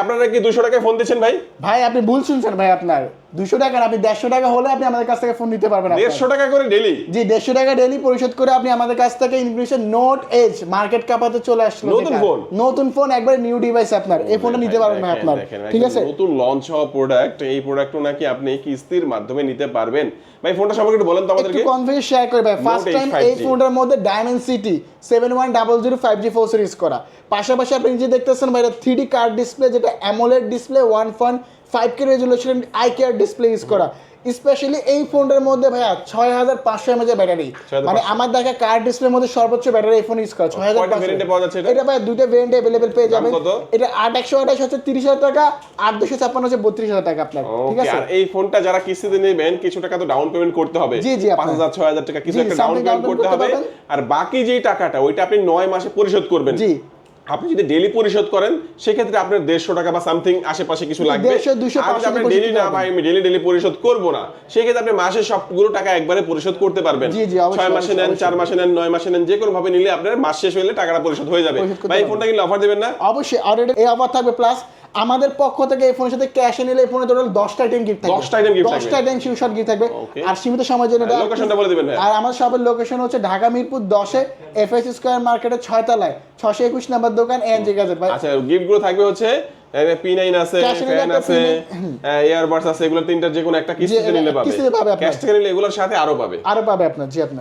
আপনারা কি 200 টাকায় ফোন দিচ্ছেন ভাই? ভাই আপনি ভুল শুনছেন ভাই, আপনার 200 টাকা না, আপনি 150 টাকা হলে আপনি আমাদের কাছ থেকে ফোন নিতে পারবেন। 150 টাকা করে ডেইলি? জি 150 টাকা ডেইলি পরিশোধ করে আপনি আমাদের কাছ থেকে ইনফিনিক্স নোট এজ মার্কেট কাপাতে চলে আসলো। নতুন ফোন একবার নিউ ডিভাইস আপনার এই ফোনটা নিতে পারবেন ভাই আপনার, ঠিক আছে? নতুন লঞ্চ হওয়া প্রোডাক্ট, এই প্রোডাক্টও নাকি আপনি কিস্তির মাধ্যমে নিতে পারবেন। ভাই ফোনটা সম্পর্কে একটু বলেন তো আমাদেরকে। একটু কনফিউজ শেয়ার করে ভাই, ফার্স্ট টাইম এই ফোনটার মধ্যে ডায়মেনসিটি 7100 5G 4 সিরিজ করা, পাশাপাশি আপনি যে দেখতেছেন ভাই 3D কার্ড ডিসপ্লে, যেটা AMOLED display 1.5K resolution eye care display use করা। স্পেশালি এই ফোনটার মধ্যে ভাইয়া 6500 mAh ব্যাটারি, মানে আমার দেখা কার্ড ডিসপ্লের মধ্যে সর্বোচ্চ ব্যাটারি এই ফোন ইউজ করে 6500। এটা ভাই দুটো ভেরিয়েন্ট अवेलेबल পেয়ে যাবেন। এটা 8128 হচ্ছে 30000 টাকা, 8256 হচ্ছে 32000 টাকা আপনার, ঠিক আছে? আর এই ফোনটা যারা কিস্তিতে নেবেন কিছু টাকা তো ডাউন পেমেন্ট করতে হবে। জি জি 5000 6000 টাকা কিছু একটা ডাউন পেমেন্ট করতে হবে, আর বাকি যেই টাকাটা ওইটা আপনি 9 মাসে পরিশোধ করবেন। জি আপনি যদি ডেইলি পরিশোধ করেন সেক্ষেত্রে আপনার 150 টাকা বা সামথিং আশেপাশে কিছু লাগবে। 150 200 আর যদি আপনি ডেইলি না ভাই আমি ডেইলি পরিশোধ করব না, সেক্ষেত্রে আপনি মাসে সবগুলো টাকা একবারে পরিশোধ করতে পারবেন। 6 মাসে নেন, 4 মাসে নেন, 9 মাসে নেন, যে কোনো ভাবে নিলে আপনার মাস শেষ হলে টাকাটা পরিশোধ হয়ে যাবে। ভাই এই ফোনটা কি অফার দিবেন না? অবশ্যই অলরেডি এই অফার থাকবে, প্লাস আমাদের পক্ষ থেকে এই ফোনের সাথে ক্যাশ নিলে এই ফোনে টোটাল 10টা আইটেম গিফট থাকবে। 10টা আইটেম গিফট থাকবে, 10টা আইটেম শিওর গিফট থাকবে। আর সীমিত সময়ের জন্য লোকেশনটা বলে দিবেন ভাই। আর আমার শপের লোকেশন হচ্ছে ঢাকা মিরপুর 10 এ এফএস স্কয়ার মার্কেটের 6 তলায় 621 নম্বর দোকান এনজি গ্যাজেট ভাই। আচ্ছা গিফট গুলো থাকবে হচ্ছে P9 আছে, ফ্যান আছে, ইয়ারবাডস আছে, এগুলো তিনটার যে কোনো একটা কিস্তিতে নিলে পাবে। ক্যাশ থেকে নিলে এগুলোর সাথে আরো পাবে আপনার। জি আপনার